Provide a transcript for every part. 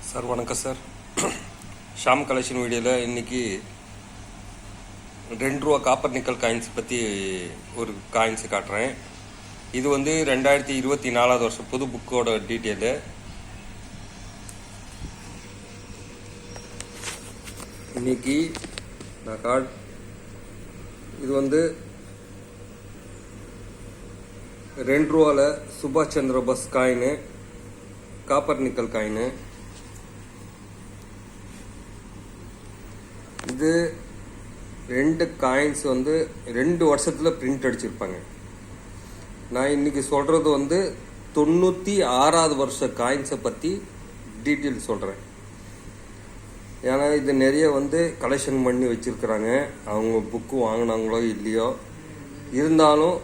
Sir வணக்கம் sir. Sham collection வீடியோவில் இன்றைக்கி ₹2 காப்பர் நிக்கல் காயின்ஸ் பற்றி ஒரு காயின்ஸு காட்டுறேன். இது வந்து 2024 வருஷம் புது புக்கோட டீட்டெயிலு. இன்னைக்கு நான் இது வந்து ₹2 சுபாஷ் Chandra Bose coin, copper nickel coin. இது 2 காயின்ஸ் வந்து 2 வருஷத்தில் பிரிண்ட் அடிச்சிருப்பாங்க. நான் இன்னைக்கு சொல்கிறது வந்து 96வது வருஷ காயின்ஸை பற்றி டீட்டெயில் சொல்கிறேன். ஏன்னா இது நிறைய வந்து கலெக்ஷன் பண்ணி வச்சுருக்குறாங்க. அவங்க புக்கு வாங்கினாங்களோ இல்லையோ, இருந்தாலும்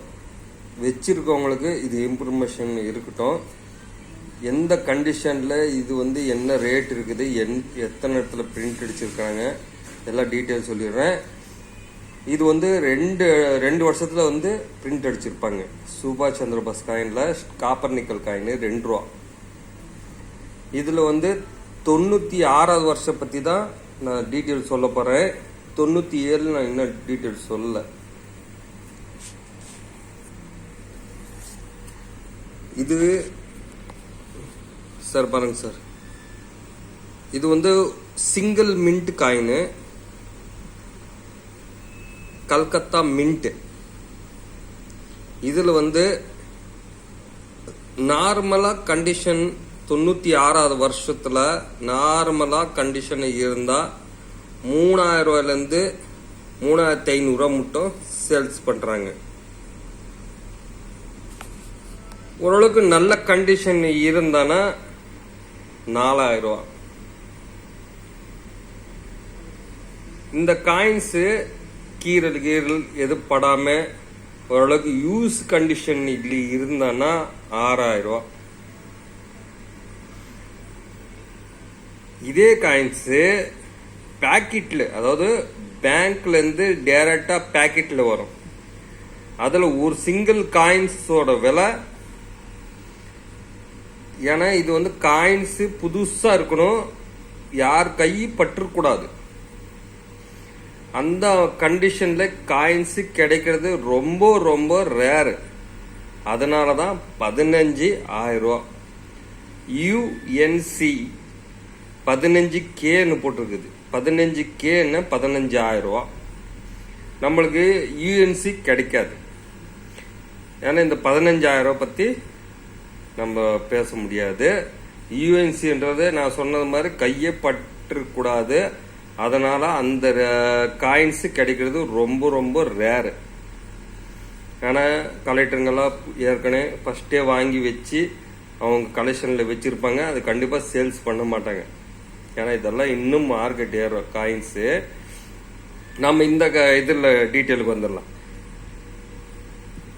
வச்சுருக்கவங்களுக்கு இது இன்ஃபர்மேஷன் இருக்கட்டும். எந்த கண்டிஷனில் இது வந்து என்ன ரேட் இருக்குது, எத்தனை இடத்துல பிரிண்ட் அடிச்சிருக்காங்க, எல்லாம் டீட்டெயில் சொல்லிடுறேன். இது வந்து ரெண்டு வருஷத்தில் வந்து பிரிண்ட் அடிச்சிருப்பாங்க. சுபாஷ் Chandra Bose காயினில் copper nickel coin ₹2. இதில் வந்து 96வது வருஷம் பற்றி தான் நான் டீட்டெயில் சொல்ல போகிறேன். 97 நான் இன்னும் டீட்டெயில் சொல்லலை. இது சார் பாருங்க சார், இது வந்து single mint coin, Calcutta mint. இதில் வந்து நார்மலாக கண்டிஷன் 96வது வருஷத்தில் நார்மலாக கண்டிஷன் இருந்தால் ₹3000 ₹3500 மட்டும் சேல்ஸ் பண்ணுறாங்க. ஓரளவுக்கு நல்ல கண்டிஷன் இருந்தானா ₹4000. இந்த காயின்ஸு கீரல் எது படாமல் ஓரளவுக்கு யூஸ் கண்டிஷன் இருந்தானா ₹6000. இதே காயின்ஸு பேக்கெட்டில், அதாவது பேங்க்லேருந்து டைரக்டாக பேக்கெட்டில் வரும். அதில் ஒரு சிங்கிள் காயின்ஸோட விலை, ஏன்னா இது வந்து காயின்ஸு புதுசாக இருக்கணும், யார் கை பற்றக்கூடாது. அந்த கண்டிஷனில் காயின்ஸு கிடைக்கிறது ரொம்ப ரொம்ப ரேரு. அதனால தான் 15,000 UNC 15Kன்னு போட்டிருக்குது. 15Kன்னு 15,000. நம்மளுக்கு UNC கிடைக்காது. ஏன்னா இந்த 15,000 பற்றி நம்ம பேச முடியாது. UNCன்றது நான் சொன்னது மாதிரி கையை பற்றக்கூடாது. அதனால் அந்த காயின்ஸு கிடைக்கிறது ரொம்ப ரொம்ப ரேரு. ஆனால் கலெக்டருங்கெல்லாம் ஏற்கனவே ஃபஸ்ட்டே வாங்கி வச்சு அவங்க கலெக்ஷனில் வச்சுருப்பாங்க. அது கண்டிப்பாக சேல்ஸ் பண்ண மாட்டாங்க. ஏன்னா இதெல்லாம் இன்னும் மார்க்கெட் ஏறும் காயின்ஸு. நம்ம இந்த இதில் டீட்டெயிலுக்கு வந்துடலாம்.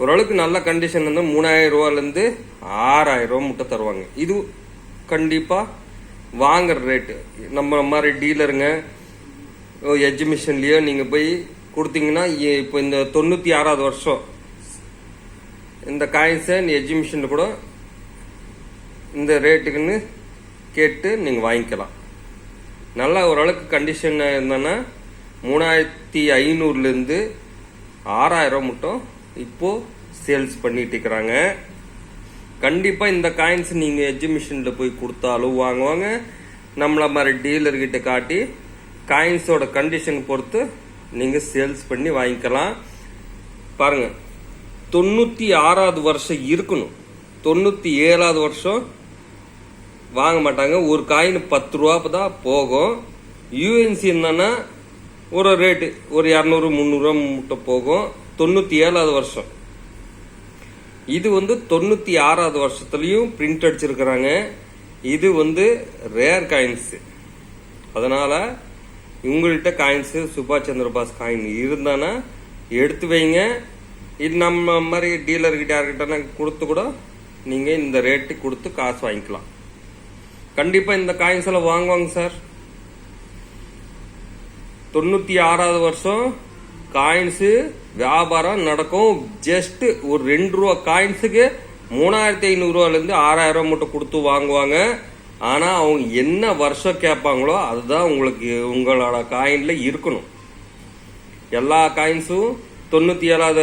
ஓரளவுக்கு நல்ல கண்டிஷன் வந்து ₹3000 ₹6000 மட்டும் தருவாங்க. இது கண்டிப்பாக வாங்குற ரேட்டு. நம்ம மாதிரி டீலருங்க எக்ஸிபிஷன்லேயோ நீங்கள் போய் கொடுத்தீங்கன்னா, இப்போ இந்த 96வது வருஷம் இந்த காயின்ஸை எக்ஸிபிஷனில் கூட இந்த ரேட்டுக்குன்னு கேட்டு நீங்கள் வாங்கிக்கலாம். நல்லா ஓரளவுக்கு கண்டிஷன் இருந்தோன்னா ₹3500 ₹6000 மட்டும் இப்போது சேல்ஸ் பண்ணிட்டு இருக்கிறாங்க. கண்டிப்பாக இந்த காயின்ஸ் நீங்கள் எக்ஸிபிஷனில் போய் கொடுத்தாலும் வாங்குவாங்க. நம்மளை மாதிரி டீலர்கிட்ட காட்டி காயின்ஸோட கண்டிஷன் பொறுத்து நீங்கள் சேல்ஸ் பண்ணி வாங்கிக்கலாம். பாருங்கள், 96வது வருஷம் இருக்கணும், 97வது வருஷம் வாங்க மாட்டாங்க. ஒரு காயின் ₹10 தான் போகும். UNC என்னன்னா ஒரு ரேட்டு ஒரு ₹200 300 மட்டும் போகும். 97வது வருஷம். இது வந்து 96வது வருஷத்துலையும் பிரிண்ட் அடிச்சிருக்கிறாங்க. இது வந்து ரேர் காயின்ஸு. அதனால் உங்கள்கிட்ட காயின்ஸு சுபாஷ் சந்திர போஸ் காயின் இருந்தானா எடுத்து வைங்க. இது நம்ம மாதிரி டீலர்கிட்ட யார்கிட்ட கொடுத்து கூட நீங்கள் இந்த ரேட்டு கொடுத்து காசு வாங்கிக்கலாம். கண்டிப்பாக இந்த காயின்ஸ் எல்லாம் வாங்குவாங்க சார். 96வது வருஷம் காயின்ஸு வியாபாரம் நடக்கும். ஜஸ்ட் ஒரு ₹2 காயின்ஸுக்கு ₹3500 ₹6000 மட்டும் கொடுத்து வாங்குவாங்க. ஆனால் அவங்க என்ன வருஷம் கேட்பாங்களோ அதுதான் உங்களுக்கு உங்களோட காயின்ல இருக்கணும். எல்லா காயின்ஸும் 97வது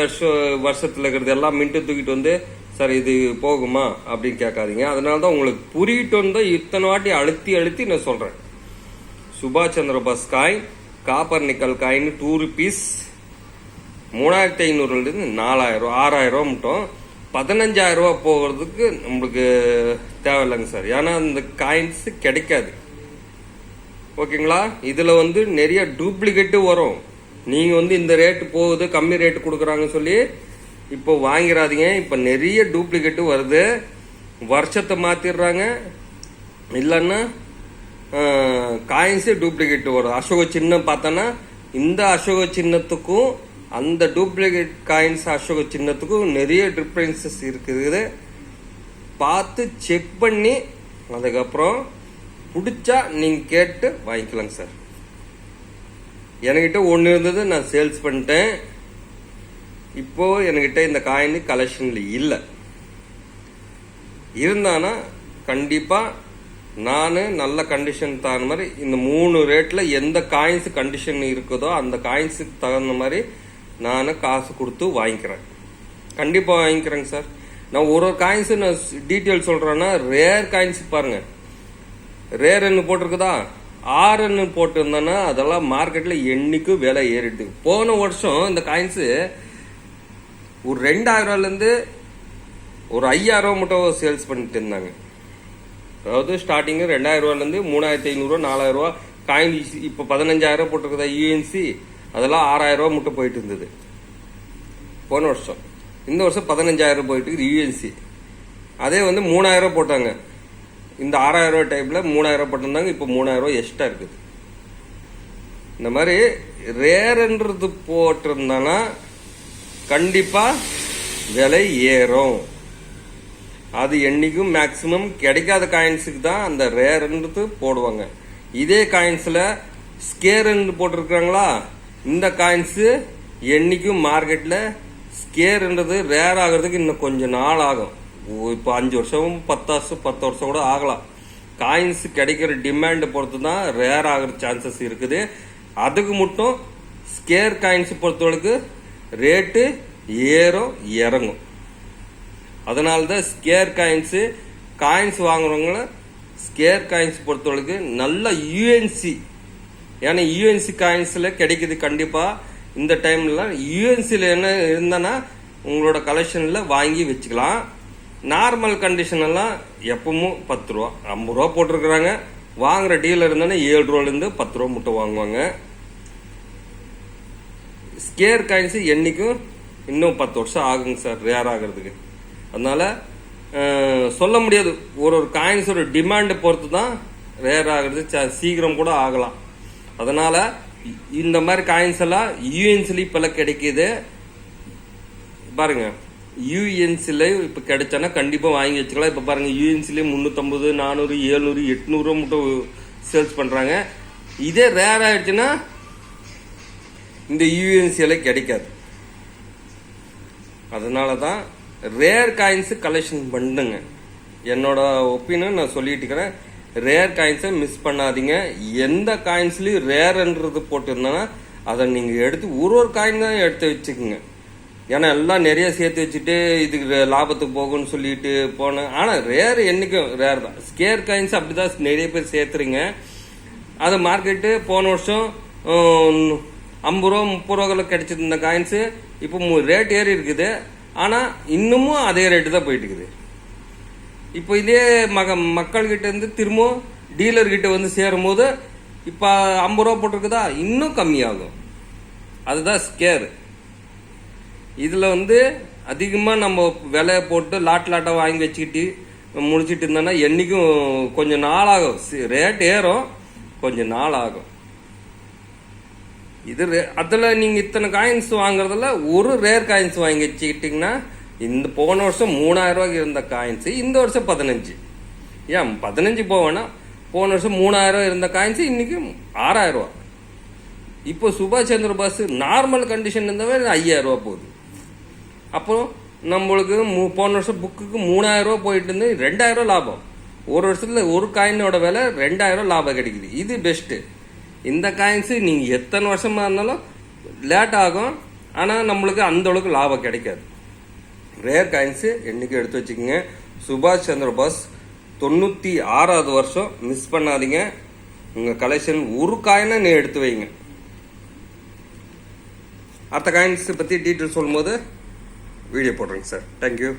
வருஷத்துல இருக்கிறது எல்லாம் மின்ட்டு தூக்கிட்டு வந்து சார் இது போகுமா அப்படின்னு கேட்காதீங்க. அதனால தான் உங்களுக்கு புரியிட்டு வந்து இத்தனை வாட்டி அழுத்தி அழுத்தி நான் சொல்றேன். சுபாஷ் Chandra Bose coin, copper nickel coin 2 rupees 3500 4000 6000 மட்டும் 15000 ரூபா போகிறதுக்கு நம்மளுக்கு தேவையில்லைங்க சார். ஏன்னா இந்த காயின்ஸ் கிடைக்காது. ஓகேங்களா? இதுல வந்து நிறைய டூப்ளிகேட்டு வரும். நீங்க வந்து இந்த ரேட்டு போகுது கம்மி ரேட்டு கொடுக்குறாங்கன்னு சொல்லி இப்போ வாங்கிறாதீங்க. இப்போ நிறைய டூப்ளிகேட்டு வருது. வருஷத்தை மாத்திடுறாங்க, இல்லைன்னா காயின்ஸே டூப்ளிகேட் வரும். அசோக சின்னம் பார்த்தோன்னா இந்த அசோக சின்னத்துக்கும் அந்த டூப்ளிகேட் காயின்ஸ் அசோக சின்னத்துக்கும் நிறைய டிஃப்ரென்சஸ் இருக்குது. பார்த்து செக் பண்ணி அதுக்கப்புறம் பிடிச்சா நீங்க கேட்டு வாங்கிக்கலாங்க சார். என்கிட்ட ஒன்று இருந்தது, நான் சேல்ஸ் பண்ணிட்டேன். இப்போ என்கிட்ட இந்த காயின் கலெக்ஷன்ல இல்லை. இருந்தானா கண்டிப்பா நான் நல்ல கண்டிஷன் தகுந்த மாதிரி இந்த 3 ரேட்ல எந்த காயின்ஸ் கண்டிஷன் இருக்குதோ அந்த காயின்ஸுக்கு தகுந்த மாதிரி நான் காசு கொடுத்து வாங்கிக்கிறேன். கண்டிப்பா வாங்கிக்கிறேங்க சார். நான் ஒரு காயின்ஸ் நான் டீட்டெயில் சொல்றேன்னா, ரேர் காயின்ஸ் பாருங்க, ரேர்ன்னு போட்டிருக்குதா, ஆர்ன்னு போட்டிருந்தேன்னா அதெல்லாம் மார்க்கெட்ல என்னைக்கும் விலை ஏறிடுது. போன வருஷம் இந்த காயின்ஸ் ஒரு 2000 ரூபாயிலிருந்து ஒரு 5000 ரூபா மட்டும் சேல்ஸ் பண்ணிட்டு இருந்தாங்க. அதாவது ஸ்டார்டிங் 2000 ரூபாயிலிருந்து 3500 4000 ரூபா காயின். இப்ப 15000 போட்டிருக்குதா யூஎன்சி, அதெல்லாம் 6000 ரூபா மட்டும் போயிட்டு இருந்தது போன வருஷம். இந்த வருஷம் 15000 போயிட்டு இருக்குது யூஎன்சி. அதே வந்து 3000 போட்டாங்க. இந்த 6000 ரூபாய் டைப்ல 3000 போட்டிருந்தாங்க. இப்போ 3000 ரூபாய் எக்ஸ்ட்ரா இருக்குது. இந்த மாதிரி ரேர்ன்றது போட்டிருந்தானா கண்டிப்பா விலை ஏறும். அது என்னைக்கும் மேக்சிமம் கிடைக்காத காயின்ஸுக்கு தான் அந்த ரேர்ன்றது போடுவாங்க. இதே காயின்ஸ்ல ஸ்கேர்ன்னு போட்டிருக்காங்களா, இந்த காயின்ஸ் என்னைக்கும் மார்க்கெட்ல ஸ்கேர்ன்றது ரேர் ஆகிறதுக்கு இன்னும் கொஞ்சம் நாள் ஆகும். இப்போ 5 வருஷம் 10 வருஷம் கூட ஆகலாம். காயின்ஸ் கிடைக்கிற டிமாண்ட் பொறுத்து தான் ரேர் ஆகிற சான்சஸ் இருக்குது. அதுக்கு மட்டும் ஸ்கேர் காயின்ஸ் பொறுத்தவரைக்கு ரேட்டு ஏறும் இறங்கும். அதனாலதான் ஸ்கேர் காயின்ஸ் வாங்குறவங்கள ஸ்கேர் காயின்ஸ் பொறுத்தவரைக்கு நல்ல யூஎன்சி, ஏன்னா யூஎன்சி காயின்ஸ்ல கிடைக்குது. கண்டிப்பா இந்த டைம்ல யூஎன்சில என்ன இருந்தானா உங்களோட கலெக்ஷன்ல வாங்கி வச்சுக்கலாம். நார்மல் கண்டிஷன் எல்லாம் எப்பவும் 10 ரூபா 50 ரூபா போட்டிருக்கிறாங்க. வாங்குற டீலர் இருந்தானே 7 ரூபாயிலிருந்து 10 ரூபா மட்டும் வாங்குவாங்க. ஸ்கேர் காயின்ஸ் என்னைக்கும் இன்னும் 10 வருஷம் ஆகுங்க சார் ரேர் ஆகிறதுக்கு. அதனால சொல்ல முடியாது. ஒரு காயின்ஸோட டிமாண்ட் பொறுத்து தான் ரேர் ஆகிறது. சீக்கிரம் கூட ஆகலாம். அதனால இந்த மாதிரி காயின்ஸ் எல்லாம் யூஎன்சில இப்பெல்லாம் கிடைக்குது பாருங்க. யூஎன்சில இப்ப கிடைச்சானா கண்டிப்பா வாங்கி வச்சுக்கலாம். இப்ப பாருங்க யூஎன்சில 350 400 700 800 ரூபா மட்டும் சேல்ஸ் பண்றாங்க. இதே ரேர் ஆயிடுச்சுன்னா இந்த யூஎன்சில கிடைக்காது. அதனாலதான் ரேர் காயின்ஸ் கலெக்ஷன் பண்ணுங்க. என்னோட ஒப்பீனியன் நான் சொல்லிட்டு இருக்கிறேன். ரேர் காயின்ஸை மிஸ் பண்ணாதீங்க. எந்த காயின்ஸ்லயும் ரேர்ன்றது போட்டிருந்தா அதை நீங்க எடுத்து ஒரு காயின் தான் எடுத்து வச்சுக்கோங்க. ஏன்னா எல்லாம் நிறைய சேர்த்து வச்சுட்டு இதுக்கு லாபத்துக்கு போகும்னு சொல்லிட்டு போனேன். ஆனா ரேர் என்னைக்கும் ரேர் தான். ஸ்கேர் காயின்ஸ் அப்படிதான் நிறைய பேர் சேர்த்துறீங்க. அது மார்க்கெட்டு போன வருஷம் 50 ரூபா 30 ரூபாய்க்கு கிடைச்சிட்டு இருந்த காயின்ஸ் இப்போ ரேட் ஏறி இருக்குது. ஆனா இன்னமும் அதே ரேட்டு தான் போயிட்டு இருக்குது. இப்போ இதே மக்கள் கிட்ட இருந்து திரும்ப டீலர் கிட்ட வந்து சேரும் போது இப்ப 50 ரூபா போட்டிருக்குதா, இன்னும் கம்மியாகும். அதுதான் ஸ்கேர். இதுல வந்து அதிகமா நம்ம விலை போட்டு லாட்டா வாங்கி வச்சுக்கிட்டு முடிச்சிட்டு இருந்தோம்னா என்னைக்கும் கொஞ்சம் நாள் ஆகும். ரேட் ஏறும், கொஞ்சம் நாள் ஆகும். இது அதுல நீங்க இத்தனை காயின்ஸ் வாங்குறதுல ஒரு ரேர் காயின்ஸ் வாங்கி வச்சுக்கிட்டீங்கன்னா இந்த போன வருஷம் 3000 ரூபாய்க்கு இருந்த காயின்ஸ் இந்த வருஷம் 15. ஏன் 15 போவேன்னா போன வருஷம் 3000 இருந்த காயின்ஸ் இன்னைக்கு 6000 ரூபா. இப்போ சுபாஷ் சந்திர போஸ் நார்மல் கண்டிஷன் இருந்தவே 5000 ரூபா போகுது. அப்புறம் நம்மளுக்கு போன வருஷம் புக்குக்கு 3000 ரூபா போயிட்டு இருந்து 2000 ரூபா லாபம். ஒரு வருஷத்துல ஒரு காயினோட விலை 2000 லாபம் கிடைக்குது. இது பெஸ்ட். இந்த காயின்ஸ் நீங்க எத்தனை வருஷமா இருந்தாலும் லேட் ஆகும், ஆனா நம்மளுக்கு அந்த அளவுக்கு லாபம் கிடைக்காது. ரேர் காயின்ஸ் என்னைக்கு எடுத்து வச்சுக்கோங்க. சுபாஷ் சந்திர போஸ் 96வது வருஷம் மிஸ் பண்ணாதீங்க. உங்க கலெக்ஷன் ஒரு காயினை நீ எடுத்து வைங்க. அடுத்த காயின்ஸ் பத்தி டீட்டெயில் சொல்லும் போது வீடியோ போடுறேங்க சார். தேங்க்யூ.